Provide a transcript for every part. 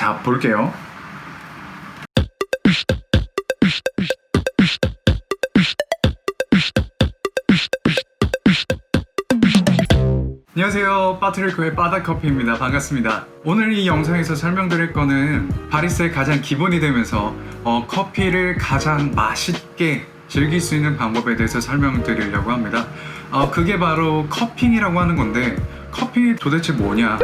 자, 볼게요. 안녕하세요, 빠트리코의 바다커피입니다. 반갑습니다. 오늘 이 영상에서 설명드릴 거는 바리스타의 가장 기본이 되면서 커피를 가장 맛있게 즐길 수 있는 방법에 대해서 설명드리려고 합니다. 그게 바로 커핑이라고 하는 건데, 커핑이 도대체 뭐냐?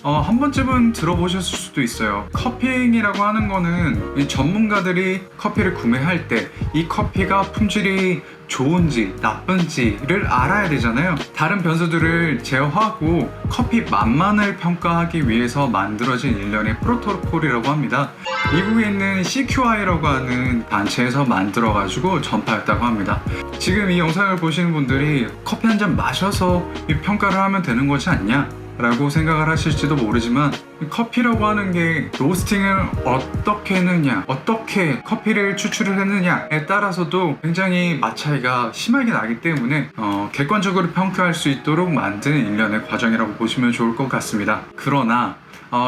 한 번쯤은 들어보셨을 수도 있어요. 커핑이라고 하는 거는 이 전문가들이 커피를 구매할 때 이 커피가 품질이 좋은지 나쁜지를 알아야 되잖아요. 다른 변수들을 제어하고 커피 맛만을 평가하기 위해서 만들어진 일련의 프로토콜이라고 합니다. 미국에 있는 CQI라고 하는 단체에서 만들어가지고 전파했다고 합니다. 지금 이 영상을 보시는 분들이 커피 한 잔 마셔서 이 평가를 하면 되는 거지 않냐? 라고 생각을 하실지도 모르지만, 커피라고 하는 게 로스팅을 어떻게 했느냐, 어떻게 커피를 추출을 했느냐에 따라서도 굉장히 맛 차이가 심하게 나기 때문에 객관적으로 평가할 수 있도록 만든 일련의 과정이라고 보시면 좋을 것 같습니다. 그러나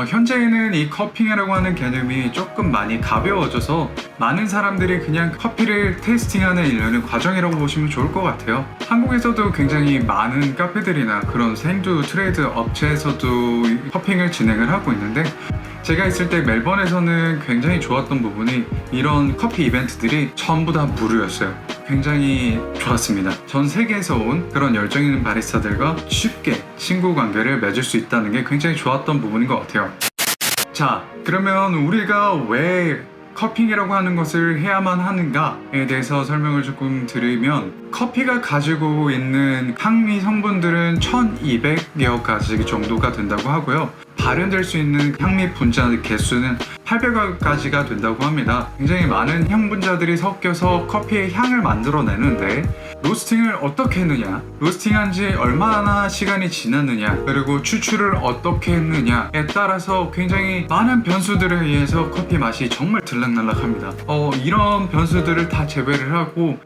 현재는 이 커핑이라고 하는 개념이 조금 많이 가벼워져서 많은 사람들이 그냥 커피를 테이스팅하는 일련의 과정이라고 보시면 좋을 것 같아요. 한국에서도 굉장히 많은 카페들이나 그런 생두 트레이드 업체에서도 커핑을 진행을 하고 있는데, 제가 있을 때 멜번에서는 굉장히 좋았던 부분이 이런 커피 이벤트들이 전부 다 무료였어요. 굉장히 좋았습니다. 전 세계에서 온 그런 열정 있는 바리스타들과 쉽게 친구 관계를 맺을 수 있다는 게 굉장히 좋았던 부분인 것 같아요. 자, 그러면 우리가 왜 커핑이라고 하는 것을 해야만 하는가에 대해서 설명을 조금 드리면, 커피가 가지고 있는 향미 성분들은 1200여 가지 정도가 된다고 하고요. 발현될 수 있는 향미 분자 개수는 800가지가 된다고 합니다. 굉장히 많은 향 분자들이 섞여서 커피의 향을 만들어내는데, 로스팅을 어떻게 했느냐, 로스팅한 지 얼마나 시간이 지났느냐, 그리고 추출을 어떻게 했느냐에 따라서 굉장히 많은 변수들에 의해서 커피 맛이 정말 들락날락합니다. 이런 변수들을 다 제외를 하고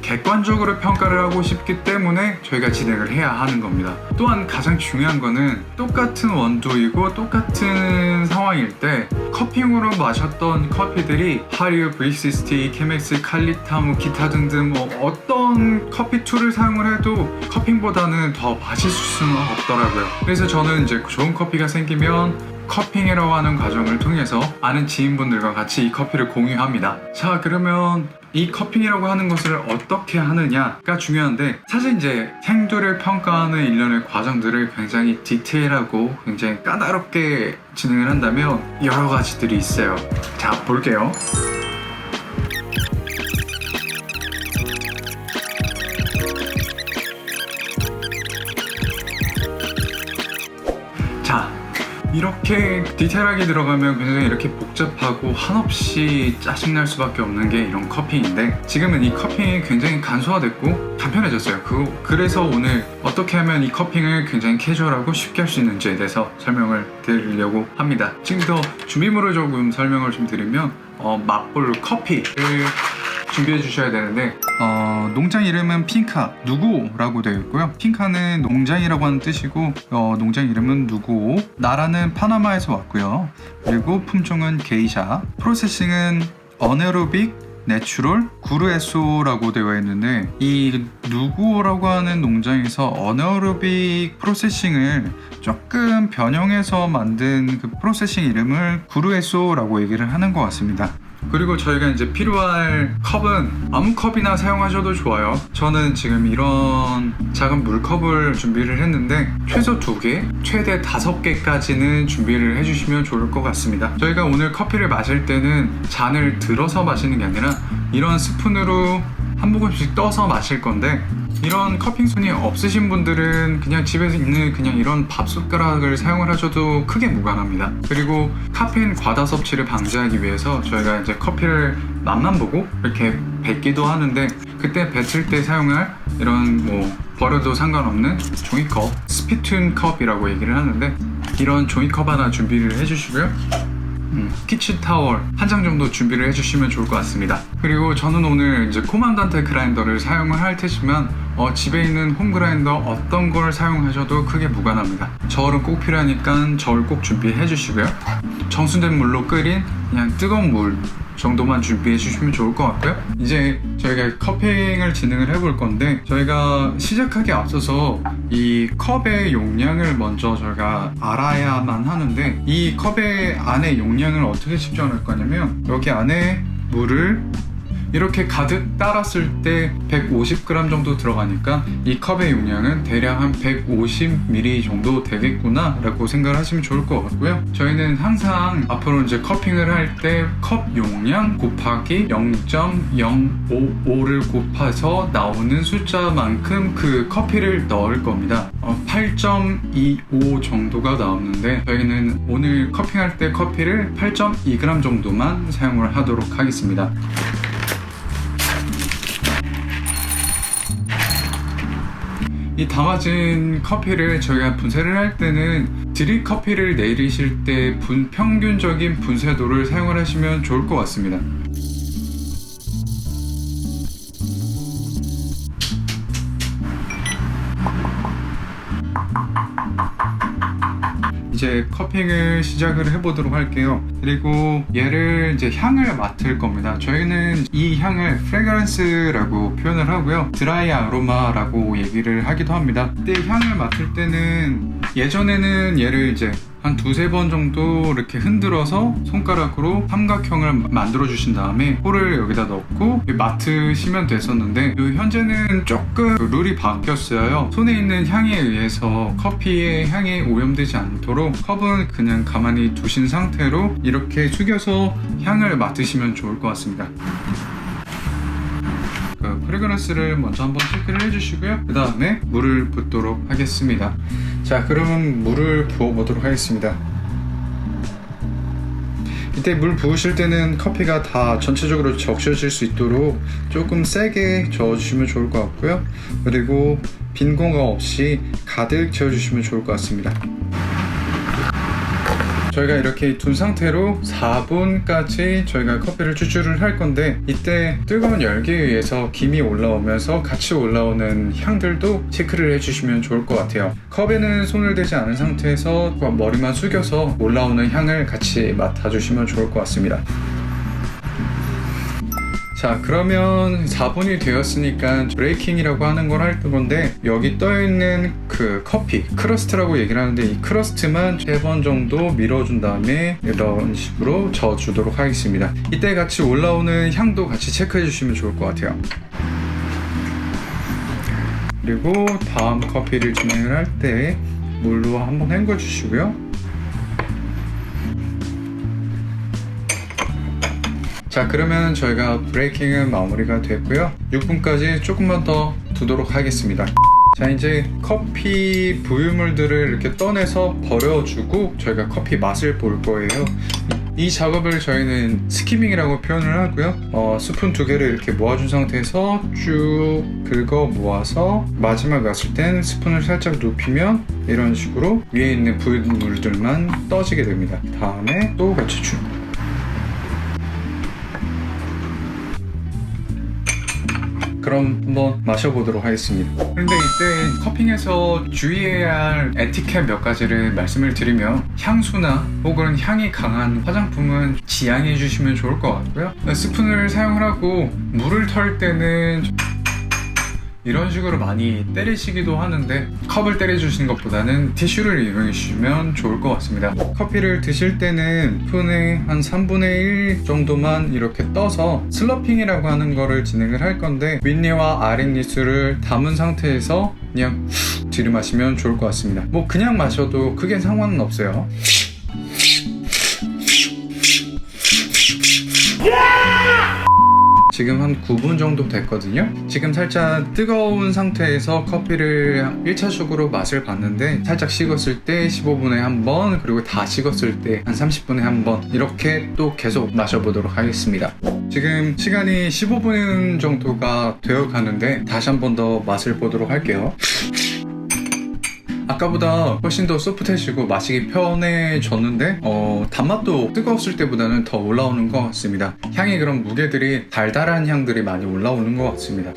객관적으로 평가를 하고 싶기 때문에 저희가 진행을 해야 하는 겁니다. 또한 가장 중요한 거는 똑같은 원두이고 똑같은 상황일 때 커핑으로 마셨던 커피들이 하류, 브릭시스티, 케맥스, 칼리타, 기타 등등 어떤 커피 툴을 사용을 해도 커핑보다는 더 맛있을 수는 없더라고요. 그래서 저는 이제 좋은 커피가 생기면 커핑이라고 하는 과정을 통해서 아는 지인분들과 같이 이 커피를 공유합니다. 자, 그러면 이 커핑이라고 하는 것을 어떻게 하느냐가 중요한데, 사실 이제 생두를 평가하는 일련의 과정들을 굉장히 디테일하고 굉장히 까다롭게 진행을 한다면 여러 가지들이 있어요. 자, 볼게요. 자, 이렇게 디테일하게 들어가면 굉장히 이렇게 복잡하고 한없이 짜증날 수밖에 없는 게 이런 커핑인데, 지금은 이 커핑이 굉장히 간소화됐고 간편해졌어요. 그래서 오늘 어떻게 하면 이 커핑을 굉장히 캐주얼하고 쉽게 할 수 있는지에 대해서 설명을 드리려고 합니다. 지금부터 준비물을 조금 설명을 좀 드리면, 맛볼 커피를 준비해 주셔야 되는데, 농장 이름은 핑카 누구오라고 되어 있고요. 핑카는 농장이라고 하는 뜻이고, 농장 이름은 누구오, 나라는 파나마에서 왔고요. 그리고 품종은 게이샤, 프로세싱은 어네로빅 내추럴 구르에소라고 되어 있는데, 이 누구오라고 하는 농장에서 어네로빅 프로세싱을 조금 변형해서 만든 그 프로세싱 이름을 구르에소라고 얘기를 하는 것 같습니다. 그리고 저희가 이제 필요할 컵은 아무 컵이나 사용하셔도 좋아요. 저는 지금 이런 작은 물컵을 준비를 했는데, 최소 2개, 최대 5개까지는 준비를 해주시면 좋을 것 같습니다. 저희가 오늘 커피를 마실 때는 잔을 들어서 마시는 게 아니라 이런 스푼으로 한 모금씩 떠서 마실 건데, 이런 커핑손이 없으신 분들은 그냥 집에서 있는 그냥 이런 밥 숟가락을 사용을 하셔도 크게 무관합니다. 그리고 카페인 과다 섭취를 방지하기 위해서 저희가 이제 커피를 맛만 보고 이렇게 뱉기도 하는데, 그때 뱉을 때 사용할 이런 버려도 상관없는 종이컵, 스피툰 컵이라고 얘기를 하는데, 이런 종이컵 하나 준비를 해주시고요. 키친 타월 한 장 정도 준비를 해주시면 좋을 것 같습니다. 그리고 저는 오늘 이제 코만단테 그라인더를 사용을 할 테지만, 집에 있는 홈그라인더 어떤 걸 사용하셔도 크게 무관합니다. 저울은 꼭 필요하니까 저울 꼭 준비해 주시고요. 정수된 물로 끓인 그냥 뜨거운 물 정도만 준비해 주시면 좋을 것 같고요. 이제 저희가 커핑을 진행을 해볼 건데, 저희가 시작하기 앞서서 이 컵의 용량을 먼저 저희가 알아야만 하는데, 이 컵의 안에 용량을 어떻게 측정할 거냐면, 여기 안에 물을 이렇게 가득 따랐을 때 150g 정도 들어가니까 이 컵의 용량은 대략 한 150ml 정도 되겠구나 라고 생각을 하시면 좋을 것 같고요. 저희는 항상 앞으로 이제 커핑을 할 때 컵 용량 곱하기 0.055를 곱해서 나오는 숫자만큼 그 커피를 넣을 겁니다. 8.25 정도가 나오는데, 저희는 오늘 커핑할 때 커피를 8.2g 정도만 사용을 하도록 하겠습니다. 이 담아진 커피를 저희가 분쇄를 할 때는 드립 커피를 내리실 때 평균적인 분쇄도를 사용을 하시면 좋을 것 같습니다. 이제 커핑을 시작을 해보도록 할게요. 그리고 얘를 이제 향을 맡을 겁니다. 저희는 이 향을 프레그런스라고 표현을 하고요, 드라이 아로마라고 얘기를 하기도 합니다. 근데 향을 맡을 때는 예전에는 얘를 이제 한 두세 번 정도 이렇게 흔들어서 손가락으로 삼각형을 만들어 주신 다음에 홀을 여기다 넣고 맡으시면 됐었는데, 현재는 조금 룰이 바뀌었어요. 손에 있는 향에 의해서 커피의 향에 오염되지 않도록 컵은 그냥 가만히 두신 상태로 이렇게 숙여서 향을 맡으시면 좋을 것 같습니다. 프레그런스를 먼저 한번 체크를 해주시고요. 그 다음에 물을 붓도록 하겠습니다. 자, 그러면 물을 부어보도록 하겠습니다. 이때 물 부으실 때는 커피가 다 전체적으로 적셔질 수 있도록 조금 세게 저어주시면 좋을 것 같고요. 그리고 빈 공간 없이 가득 채워주시면 좋을 것 같습니다. 저희가 이렇게 둔 상태로 4분까지 저희가 커피를 추출을 할 건데, 이때 뜨거운 열기에 의해서 김이 올라오면서 같이 올라오는 향들도 체크를 해주시면 좋을 것 같아요. 컵에는 손을 대지 않은 상태에서 머리만 숙여서 올라오는 향을 같이 맡아주시면 좋을 것 같습니다. 자, 그러면 4분이 되었으니까 브레이킹이라고 하는 걸 할 건데, 여기 떠있는 그 커피 크러스트라고 얘기를 하는데, 이 크러스트만 3번 정도 밀어준 다음에 이런 식으로 저어주도록 하겠습니다. 이때 같이 올라오는 향도 같이 체크해 주시면 좋을 것 같아요. 그리고 다음 커피를 진행을 할 때 물로 한번 헹궈 주시고요. 자, 그러면 저희가 브레이킹은 마무리가 됐고요. 6분까지 조금만 더 두도록 하겠습니다. 자, 이제 커피 부유물들을 이렇게 떠내서 버려주고 저희가 커피 맛을 볼 거예요. 이 작업을 저희는 스키밍이라고 표현을 하고요. 스푼 2개를 이렇게 모아준 상태에서 쭉 긁어 모아서 마지막에 왔을 땐 스푼을 살짝 눕히면 이런 식으로 위에 있는 부유물들만 떠지게 됩니다. 다음에 또 같이 쭉. 그럼 한번 마셔보도록 하겠습니다. 그런데 이때 커핑에서 주의해야 할 에티켓 몇 가지를 말씀을 드리면, 향수나 혹은 향이 강한 화장품은 지양해 주시면 좋을 것 같고요. 스푼을 사용을 하고 물을 털 때는 이런 식으로 많이 때리시기도 하는데, 컵을 때려주시는 것보다는 티슈를 이용해 주시면 좋을 것 같습니다. 커피를 드실 때는 스푼의 한 3분의 1 정도만 이렇게 떠서 슬러핑이라고 하는 거를 진행을 할 건데, 윗니와 아랫니수를 담은 상태에서 그냥 들이마시면 좋을 것 같습니다. 뭐 그냥 마셔도 크게 상관은 없어요. 지금 한 9분 정도 됐거든요. 지금 살짝 뜨거운 상태에서 커피를 1차적으로 맛을 봤는데, 살짝 식었을 때 15분에 한 번, 그리고 다 식었을 때 한 30분에 한 번, 이렇게 또 계속 마셔보도록 하겠습니다. 지금 시간이 15분 정도가 되어 가는데, 다시 한 번 더 맛을 보도록 할게요. 아까보다 훨씬 더 소프트해지고 마시기 편해졌는데, 단맛도 뜨거웠을 때보다는 더 올라오는 것 같습니다. 향이, 그런 무게들이 달달한 향들이 많이 올라오는 것 같습니다.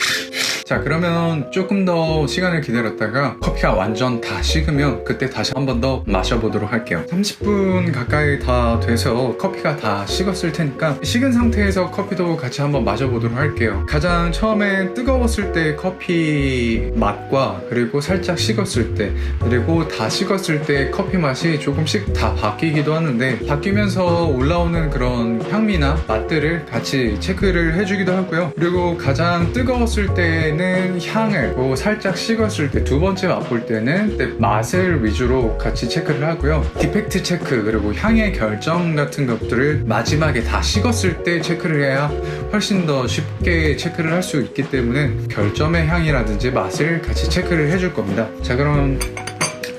자, 그러면 조금 더 시간을 기다렸다가 커피가 완전 다 식으면 그때 다시 한 번 더 마셔보도록 할게요. 30분 가까이 다 돼서 커피가 다 식었을 테니까 식은 상태에서 커피도 같이 한번 마셔보도록 할게요. 가장 처음에 뜨거웠을 때 커피 맛과 그리고 살짝 식었을 때 그리고 다 식었을 때 커피 맛이 조금씩 다 바뀌기도 하는데 바뀌면서 올라오는 그런 향미나 맛들을 같이 체크를 해주기도 하고요. 그리고 가장 뜨거웠을 때는 향을, 그리고 살짝 식었을 때 두 번째 맛볼 때는 그때 맛을 위주로 같이 체크를 하고요. 디펙트 체크 그리고 향의 결정 같은 것들을 마지막에 다 식었을 때 체크를 해야 훨씬 더 쉽게 체크를 할 수 있기 때문에 결점의 향이라든지 맛을 같이 체크를 해줄 겁니다. 자, 그럼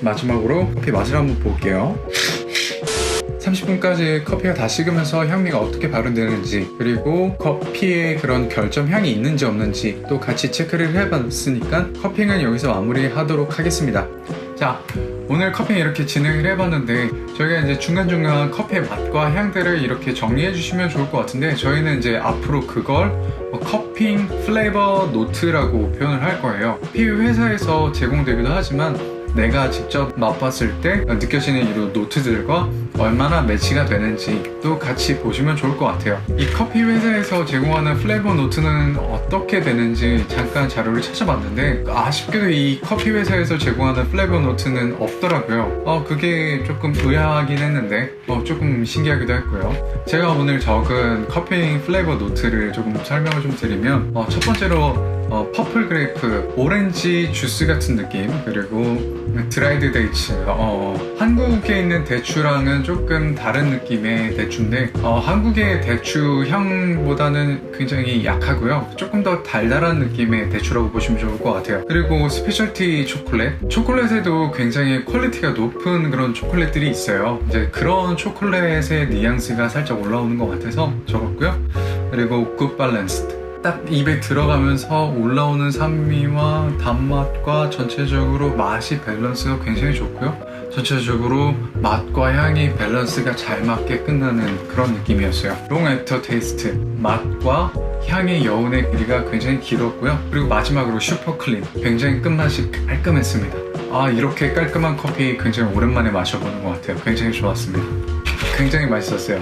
마지막으로 커피 맛을 한번 볼게요. 30분까지 커피가 다 식으면서 향미가 어떻게 발현되는지 그리고 커피에 그런 결점 향이 있는지 없는지 또 같이 체크를 해봤으니까 커피는 여기서 마무리하도록 하겠습니다. 자, 오늘 커피 이렇게 진행을 해봤는데 저희가 이제 중간중간 커피의 맛과 향들을 이렇게 정리해 주시면 좋을 것 같은데 저희는 이제 앞으로 그걸 커피 플레이버 노트라고 표현을 할 거예요. 커피 회사에서 제공되기도 하지만 내가 직접 맛봤을 때 느껴지는 이런 노트들과 얼마나 매치가 되는지 또 같이 보시면 좋을 것 같아요. 이 커피 회사에서 제공하는 플레이버 노트는 어떻게 되는지 잠깐 자료를 찾아봤는데 아쉽게도 이 커피 회사에서 제공하는 플레이버 노트는 없더라고요. 그게 조금 의아하긴 했는데 조금 신기하기도 했고요. 제가 오늘 적은 커피 플레이버 노트를 조금 설명을 좀 드리면 첫 번째로 퍼플 그레이프, 오렌지 주스 같은 느낌, 그리고 드라이드 데이츠. 한국에 있는 대추랑은 조금 다른 느낌의 대추인데 한국의 대추 향보다는 굉장히 약하고요. 조금 더 달달한 느낌의 대추라고 보시면 좋을 것 같아요. 그리고 스페셜티 초콜릿에도 굉장히 퀄리티가 높은 그런 초콜릿들이 있어요. 이제 그런 초콜릿의 뉘앙스가 살짝 올라오는 것 같아서 적었고요. 그리고 굿 밸런스드, 딱 입에 들어가면서 올라오는 산미와 단맛과 전체적으로 맛이 밸런스가 굉장히 좋고요. 전체적으로 맛과 향이 밸런스가 잘 맞게 끝나는 그런 느낌이었어요. 롱 애프터 테이스트, 맛과 향의 여운의 길이가 굉장히 길었고요. 그리고 마지막으로 슈퍼 클린, 굉장히 끝맛이 깔끔했습니다. 이렇게 깔끔한 커피 굉장히 오랜만에 마셔보는 것 같아요. 굉장히 좋았습니다. 굉장히 맛있었어요.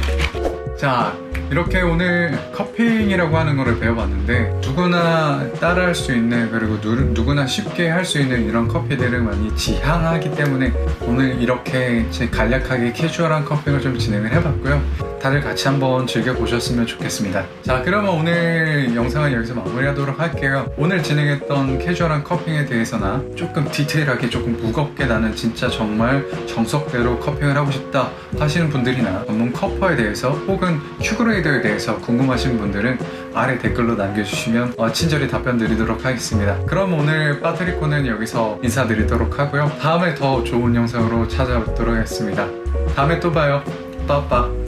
자, 이렇게 오늘 커피잉이라고 하는 거를 배워봤는데 누구나 따라할 수 있는 그리고 누구나 쉽게 할 수 있는 이런 커피들을 많이 지향하기 때문에 오늘 이렇게 제 간략하게 캐주얼한 커피를 좀 진행을 해봤고요. 다들 같이 한번 즐겨보셨으면 좋겠습니다. 자, 그러면 오늘 영상은 여기서 마무리하도록 할게요. 오늘 진행했던 캐주얼한 커피에 대해서나 조금 디테일하게 조금 무겁게 나는 진짜 정말 정석대로 커피를 하고 싶다 하시는 분들이나 전문 커퍼에 대해서 혹은 큐그레이더에 대해서 궁금하신 분들은 아래 댓글로 남겨주시면 친절히 답변 드리도록 하겠습니다. 그럼 오늘 빠트리코는 여기서 인사드리도록 하고요. 다음에 더 좋은 영상으로 찾아오도록 하겠습니다. 다음에 또 봐요. 빠빠.